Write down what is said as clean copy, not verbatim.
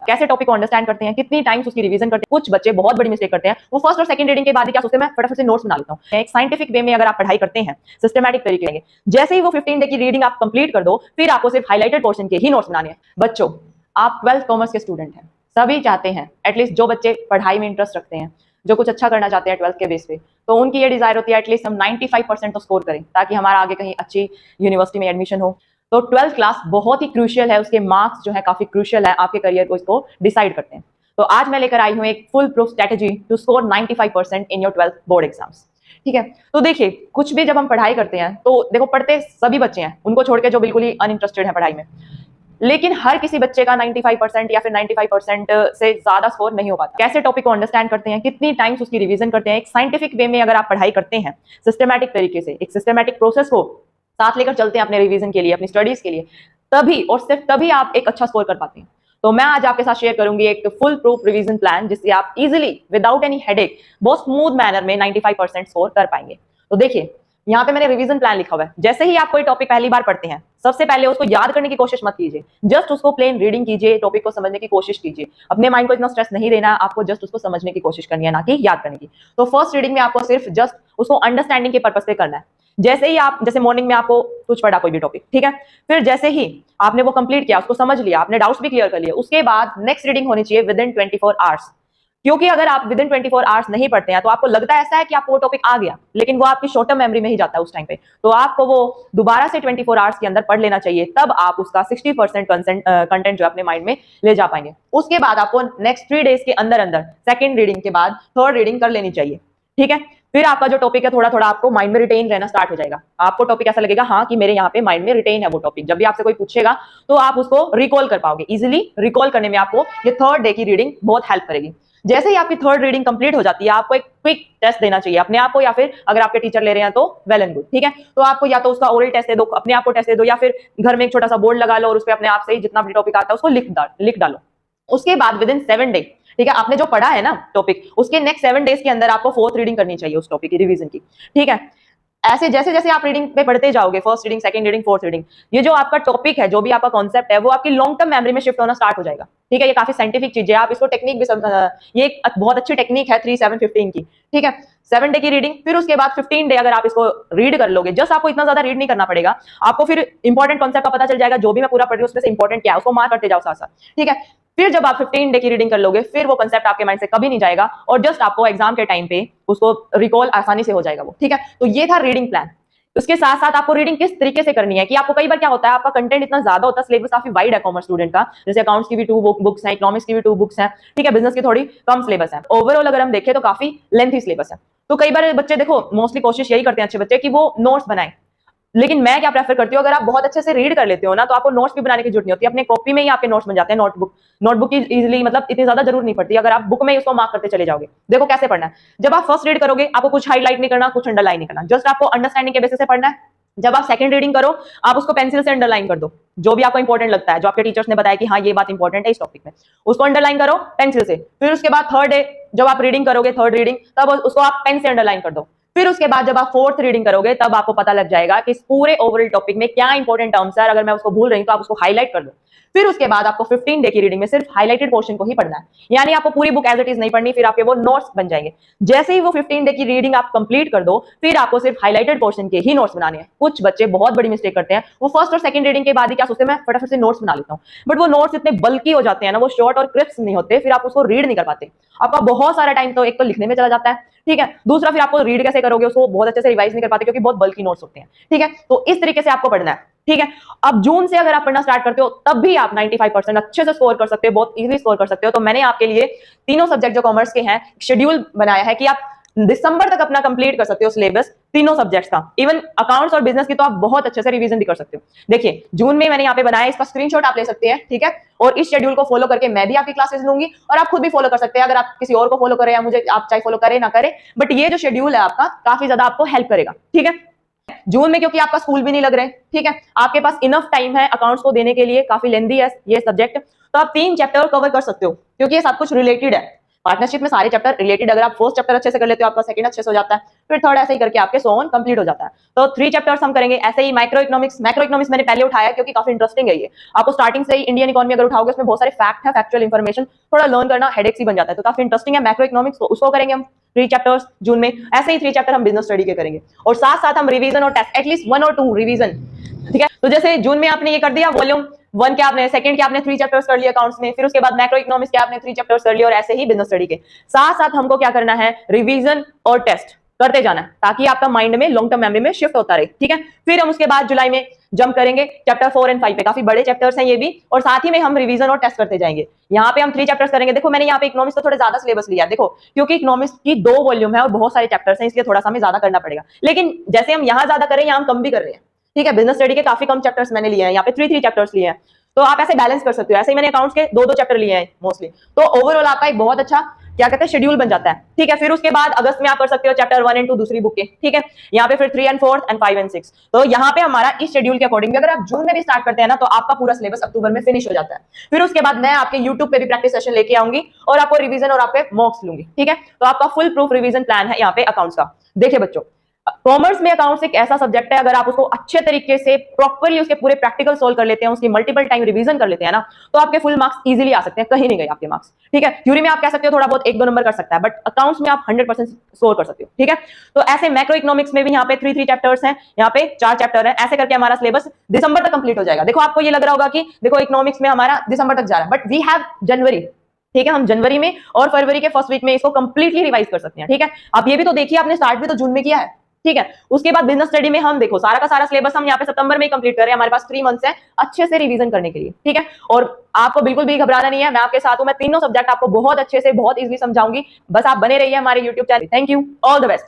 कैसे टॉपिक को अंडरस्टैंड करते हैं, कितनी टाइम्स उसकी रिवीजन करते हैं। कुछ बच्चे बहुत बड़ी मिस्टेक करते हैं, वो फर्स्ट और सेकंड रीडिंग के बाद ही क्या सोचते हैं, मैं फटाफट से नोट्स बना लेता हूँ। एक साइंटिफिक वे में अगर आप पढ़ाई करते हैं, सिस्टमैटिक तरीके से, जैसे ही वो 15 डे की रीडिंग आप कंप्लीट कर दो, फिर आपको सिर्फ हाईलाइटेड पोर्शन के ही नोट्स बनाने हैं। बच्चों, आप 12th कॉमर्स के स्टूडेंट हैं, सभी चाहते हैं, एटलीस्ट जो बच्चे पढ़ाई में इंटरेस्ट रखते हैं, जो कुछ अच्छा करना चाहते हैं 12th के बेस पे, तो उनकी ये डिजायर होती है एटलीस्ट हम 95% तो स्कोर करें, ताकि हमारा आगे कहीं अच्छी यूनिवर्सिटी में एडमिशन हो। तो 12th क्लास बहुत ही क्रूशियल है, उसके मार्क्स जो है काफी क्रूशियल है, आपके करियर को इसको डिसाइड करते हैं। तो आज मैं लेकर आई हूँ एक full proof strategy to score 95% in your 12th board exams. ठीक है, तो देखिए, कुछ भी जब हम पढ़ाई करते हैं तो देखो, पढ़ते सभी बच्चे हैं, उनको छोड़ के जो बिल्कुल ही अनइंटरेस्टेड है पढ़ाई में, लेकिन हर किसी बच्चे का 95% या फिर 95% से ज्यादा स्कोर नहीं हो पाता। कैसे टॉपिक को अंडरस्टैंड करते हैं, कितनी टाइम्स उसकी रिवीजन करते हैं, एक साइंटिफिक वे में अगर आप पढ़ाई करते हैं, सिस्टमैटिक तरीके से, एक सिस्टमैटिक प्रोसेस को साथ लेकर चलते हैं अपने रिवीजन के लिए, अपनी स्टडीज के लिए, तभी और सिर्फ तभी आप एक अच्छा स्कोर कर पाते हैं। तो मैं आज आपके साथ शेयर करूंगी एक फुल प्रूफ रिवीजन प्लान, जिससे आप इजिली विदाउट एनी हेडेक बहुत स्मूथ मैनर में 95% स्कोर कर पाएंगे। तो देखिए, यहाँ पे मैंने रिवीजन प्लान लिखा हुआ है। जैसे ही आप कोई टॉपिक पहली बार पढ़ते हैं, सबसे पहले उसको याद करने की कोशिश मत कीजिए, जस्ट उसको प्लेन रीडिंग कीजिए, टॉपिक को समझने की कोशिश कीजिए। अपने माइंड को इतना स्ट्रेस नहीं देना, आपको जस्ट उसको समझने की कोशिश करनी है, ना कि याद करने की। तो फर्स्ट रीडिंग में आपको सिर्फ जस्ट उसको अंडरस्टैंडिंग के पर्पस पे करना है। जैसे ही आप, जैसे मॉर्निंग में आपको कुछ पढ़ा कोई भी टॉपिक, ठीक है, फिर जैसे ही आपने वो कंप्लीट किया, उसको समझ लिया, आपने डाउट्स भी क्लियर कर लिए, उसके बाद नेक्स्ट रीडिंग होनी चाहिए विद इन 24 आवर्स। क्योंकि अगर आप विद इन 24 आवर्स नहीं पढ़ते हैं तो आपको लगता है ऐसा है कि आपको वो टॉपिक आ गया, लेकिन वो आपकी शॉर्ट टर्म मेमोरी में ही जाता है उस टाइम पे। तो आपको वो दोबारा से 24 आवर्स के अंदर पढ़ लेना चाहिए, तब आप उसका 60% कंटेंट जो अपने माइंड में ले जा पाएंगे। उसके बाद आपको नेक्स्ट 3 डेज के अंदर अंदर सेकंड रीडिंग के बाद थर्ड रीडिंग कर लेनी चाहिए। ठीक है, फिर आपका जो टॉपिक है थोड़ा थोड़ा आपको माइंड में रिटेन रहना स्टार्ट हो जाएगा। आपको टॉपिक ऐसा लगेगा हाँ कि मेरे यहाँ पे माइंड में रिटेन है वो टॉपिक। जब भी आपसे कोई पूछेगा तो आप उसको रिकॉल कर पाओगे। इजीली रिकॉल करने में आपको ये थर्ड डे की रीडिंग बहुत हेल्प करेगी। जैसे ही आपकी थर्ड रीडिंग कंप्लीट हो जाती है, आपको एक क्विक टेस्ट देना चाहिए अपने आप को, या फिर अगर आपके टीचर ले रहे हैं तो वेल एंड गुड। ठीक है, तो आपको या तो उसका ओरल टेस्ट दे दो, अपने आप को टेस्ट दे दो, या फिर घर में एक छोटा सा बोर्ड लगा लो और उस पर अपने आप से ही जितना भी टॉपिक आता है उसको लिख डालो। उसके बाद विद इन 7 डे, ठीक है, आपने जो पढ़ा है ना टॉपिक, उसके नेक्स्ट 7 डेज के अंदर आपको फोर्थ रीडिंग करनी चाहिए उस टॉपिक की, रिवीजन की। ठीक है, ऐसे जैसे जैसे आप रीडिंग पे पढ़ते जाओगे, first reading, second reading, fourth reading, ये जो आपका टॉपिक है, जो भी आपका कॉन्सेप्ट है, वो आपकी लॉन्ग टर्म मेमोरी में शिफ्ट होना स्टार्ट हो जाएगा। ठीक है, ये काफी साइंटिफिक चीज है, आप इसको टेक्निक भी ये एक बहुत अच्छी टेक्निक है 3-7-15 की। ठीक है, 7 डे की रीडिंग, फिर उसके बाद 15 डे अगर आप इसको रीड कर लोगे, जस्ट आपको इतना ज्यादा रीड नहीं करना पड़ेगा, आपको फिर इंपॉर्टेंट कॉन्सेप्ट का पता चल जाएगा। जो भी मैं पूरा पढ़ रही हूँ उसमें से इंपॉर्टेंट क्या है उसको मार्क करते जाओ साथ साथ। ठीक है, फिर जब आप 15 डे की रीडिंग कर लोगे, फिर वो कंसेप्ट आपके माइंड से कभी नहीं जाएगा और जस्ट आपको एग्जाम के टाइम पे उसको रिकॉल आसानी से हो जाएगा वो। ठीक है, तो ये था रीडिंग प्लान। उसके साथ साथ आपको रीडिंग किस तरीके से करनी है कि आपको कई बार क्या होता है, आपका कंटेंट इतना ज्यादा होता है, सिलेबस काफी वाइड है कॉमर्स स्टूडेंट का, जैसे अकाउंट्स की भी 2 बुक्स हैं, इकोनॉमिक्स की भी 2 बुक्स हैं, ठीक है, बिजनेस की थोड़ी कम सिलेबस है। ओवरऑल अगर हम देखें तो काफी लेंथी सिलेबस है। तो कई बार बच्चे, देखो मोस्टली कोशिश यही करते हैं अच्छे बच्चे कि वो नोट्स बनाएं, लेकिन मैं क्या प्रेफर करती हूँ, अगर आप बहुत अच्छे से रीड कर लेते हो ना, तो आपको नोट्स भी बनाने की जरूरत नहीं होती, अपने कॉपी में ही आपके नोट्स बन जाते हैं। नोटबुक की इजीली, मतलब इतनी ज्यादा जरूरत नहीं पड़ती, अगर आप बुक में उसको मार्क करते चले जाओगे। देखो कैसे पढ़ना है, जब आप फर्स्ट रीड करोगे आपको कुछ हाईलाइट नहीं करना, कुछ अंडरलाइन नहीं करना, जस्ट आपको अंडरस्टैंडिंग के बेसिस से पढ़ना है। जब आप सेकंड रीडिंग करो, आप उसको पेंसिल से अंडरलाइन कर दो, जो भी आपको इंपॉर्टेंट लगता है, जो आपके टीचर्स ने बताया कि हाँ ये बात इंपॉर्टेंट है इस टॉपिक में, उसको अंडरलाइन करो पेंसिल से। फिर उसके बाद थर्ड डे जब आप रीडिंग करोगे, थर्ड रीडिंग, तब उसको आप पेन से अंडरलाइन कर दो। फिर उसके बाद जब आप फोर्थ रीडिंग करोगे, तब आपको पता लग जाएगा कि इस पूरे ओवरऑल टॉपिक में क्या इंपॉर्टेंट टर्म्स है, अगर मैं उसको भूल रही हूं तो आप उसको हाईलाइट कर दो। फिर उसके बाद आपको 15 डे की रीडिंग में सिर्फ हाईलाइटेड पोर्शन को ही पढ़ना है, यानी आपको पूरी बुक एज इट इज नहीं पढ़नी, फिर आपके वो नोट्स बन जाएंगे। जैसे ही वो 15 डे की रीडिंग आप कंप्लीट कर दो, फिर आपको सिर्फ हाईलाइटेड पोर्शन के ही नोट्स बनाने हैं। कुछ बच्चे बहुत बड़ी मिस्टेक करते हैं, वो फर्स्ट और सेकंड रीडिंग के बाद ही क्या सोचते हैं, मैं फटाफट से नोट्स बना लेता हूँ, बट वो नोट्स इतने बल्की हो जाते हैं ना, वो शॉर्ट और क्रिस्प नहीं होते, फिर आप उसको रीड नहीं कर पाते। आपका बहुत सारा टाइम तो एक तो लिखने में चला जाता है, ठीक है, दूसरा फिर आपको रीड कैसे करोगे, उसको बहुत अच्छे से रिवाइज नहीं कर पाते क्योंकि बहुत बल्की नोट्स होते हैं। ठीक है, तो इस तरीके से आपको पढ़ना है। ठीक है, अब जून से अगर आप पढ़ना स्टार्ट करते हो, तब भी आप 95% अच्छे से स्कोर कर सकते हो, बहुत इजीली स्कोर कर सकते हो। तो मैंने आपके लिए तीनों सब्जेक्ट जो कॉमर्स के हैं शेड्यूल बनाया है कि आप दिसंबर तक अपना कंप्लीट कर सकते हो सिलेबस तीनों सब्जेक्ट्स का। इवन अकाउंट्स और बिजनेस की तो आप बहुत अच्छे से रिवीजन भी कर सकते हो। देखिए जून में मैंने यहाँ पे बनाया, इसका स्क्रीनशॉट आप ले सकते हैं। ठीक है, और इस शेड्यूल को फॉलो करके मैं भी आपकी क्लासेस लूंगी और आप खुद भी फॉलो कर सकते हैं। अगर आप किसी और को फॉलो करें या मुझे, आप चाहे फॉलो करें ना करें, बट ये जो शेड्यूल है आपका काफी ज्यादा आपको हेल्प करेगा। ठीक है, जून में क्योंकि आपका स्कूल भी नहीं लग रहे, ठीक है, आपके पास इनफ टाइम है अकाउंट्स को देने के लिए, काफी लेंथी है ये सब्जेक्ट, तो आप 3 चैप्टर कवर कर सकते हो क्योंकि ये सब कुछ रिलेटेड है। पार्टनरशिप में सारे चैप्टर रिलेटेड, अगर आप फर्स्ट चैप्टर अच्छे से कर लेते हो आपका सेकंड अच्छे से हो जाता है, फिर थर्ड ऐसे ही करके आपके सो ऑन कंप्लीट हो जाता है। तो 3 चैप्टर्स हम करेंगे। ऐसे ही माइक्रो इकोनॉमिक्स मैंने पहले उठाया क्योंकि काफी इंटरेस्टिंग है ये। आपको स्टार्टिंग से ही इंडियन इकोनॉमी अगर उठाओगे उसमें बहुत सारे फैक्ट है, फैक्चुअल इन्फॉर्मेशन थोड़ा लर्न करना हेडेक ही बन जाता है, तो काफी इंटरेस्टिंग है मैक्रो इकोनॉमिक्स, तो उसको करेंगे हम 3 चैप्टर्स जून में। ऐसे ही 3 चैप्टर हम बिजनेस स्टडी के करेंगे और साथ साथ हम रिवीजन और टेस्ट एटलीस्ट 1 और 2 रिवीजन, ठीक है। तो जैसे जून में आपने ये कर दिया वॉल्यूम 1 के आपने, सेकंड के आपने 3 चैप्टर्स कर लिए अकाउंट्स में, फिर उसके बाद मैक्रो इकोनॉमिक्स के आपने 3 चैप्टर्स कर लिए, और ऐसे ही बिजनेस स्टडी के साथ साथ हमको क्या करना है, रिवीजन और टेस्ट करते जाना है ताकि आपका माइंड में लॉन्ग टर्म मेमोरी में शिफ्ट होता रहे, ठीक है। फिर हम उसके बाद जुलाई में जंप करेंगे चैप्टर 4 और 5 पे, काफी बड़े चैप्टर्स हैं ये भी, और साथ ही में हम रिवीजन और टेस्ट करते जाएंगे। यहाँ पे हम 3 चैप्टर्स करेंगे। देखो मैंने यहाँ पे इकोनॉमिक्स तो थोड़ा ज्यादा सिलेबस लिया है, देखो क्योंकि इकोनॉमिक्स की 2 वॉल्यूम है और बहुत सारे चैप्टर्स हैं, इसलिए थोड़ा सा हमें ज्यादा करना पड़ेगा। लेकिन जैसे हम यहाँ ज्यादा करें यहाँ हम कम भी कर रहे हैं, ठीक है। बिजनेस स्टडी के काफी कम चैप्टर्स मैंने लिए हैं, यहाँ पे 3 चैप्टर्स लिए हैं, तो आप ऐसे बैलेंस कर सकते हो। ऐसे ही मैंने अकाउंट्स के 2 चैप्टर लिए हैं मोस्टली, तो ओवरऑल आपका एक बहुत अच्छा क्या कहते हैं शेड्यूल बन जाता है, ठीक है। फिर उसके बाद अगस्त में आप कर सकते हो चैप्टर 1 और 2 दूसरी बुक के, ठीक है। यहाँ पे फिर 3 और 4 और 5 और 6, तो यहाँ पे हमारा इस शेड्यूल के अकॉर्डिंग अगर आप जून में भी स्टार्ट करते हैं ना तो आपका पूरा सिलेबस अक्टूबर में फिनिश हो जाता है। फिर उसके बाद मैं आपके यूट्यूब पे भी प्रैक्टिस सेशन लेके आऊंगी और आपको रिवीजन और आपके मॉक्स लूंगी, ठीक है। तो आपका फुल प्रूफ रिवीजन प्लान है यहाँ पे अकाउंट्स का। देखिए बच्चों, कॉमर्स में अकाउंट्स एक ऐसा सब्जेक्ट है, अगर आप उसको अच्छे तरीके से प्रॉपर्ली उसके पूरे प्रैक्टिकल सोल्व कर लेते हैं, उसकी मल्टीपल टाइम रिवीजन कर लेते हैं ना, तो आपके फुल मार्क्स इजीली आ सकते हैं, कहीं नहीं गए आपके मार्क्स, ठीक है। थ्योरी में आप कह सकते हो थोड़ा बहुत 1-2 नंबर कर सकता है, बट अकाउंट्स में आप 100% स्कोर कर सकते हो, ठीक है। तो ऐसे मैक्रो इकोनॉमिक्स में भी यहाँ पे 3 चैप्टर्स हैं, यहाँ पे 4 चैप्टर है, ऐसे करके हमारा सिलेबस दिसंबर तक कंप्लीट हो जाएगा। देखो आपको ये लग रहा होगा कि देखो इकोनॉमिक्स में हमारा दिसंबर तक जा रहा है, बट वी हैव जनवरी, ठीक है। हम जनवरी में और फरवरी के फर्स्ट वीक में इसको कंप्लीटली रिवाइज कर सकते हैं, ठीक है। आप ये भी तो देखिए, आपने स्टार्ट भी तो जून में किया है, ठीक है। उसके बाद बिजनेस स्टडी में हम देखो सारा का सारा सिलेबस हम यहाँ पे सितंबर में कंप्लीट कर रहे हैं, हमारे पास 3 मंथ्स है अच्छे से रिवीजन करने के लिए, ठीक है। और आपको बिल्कुल भी घबराना नहीं है, मैं आपके साथ हूं, मैं तीनों सब्जेक्ट आपको बहुत अच्छे से बहुत इजीली समझाऊंगी, बस आप बने रहिए हमारे YouTube channel. Thank you, all the best.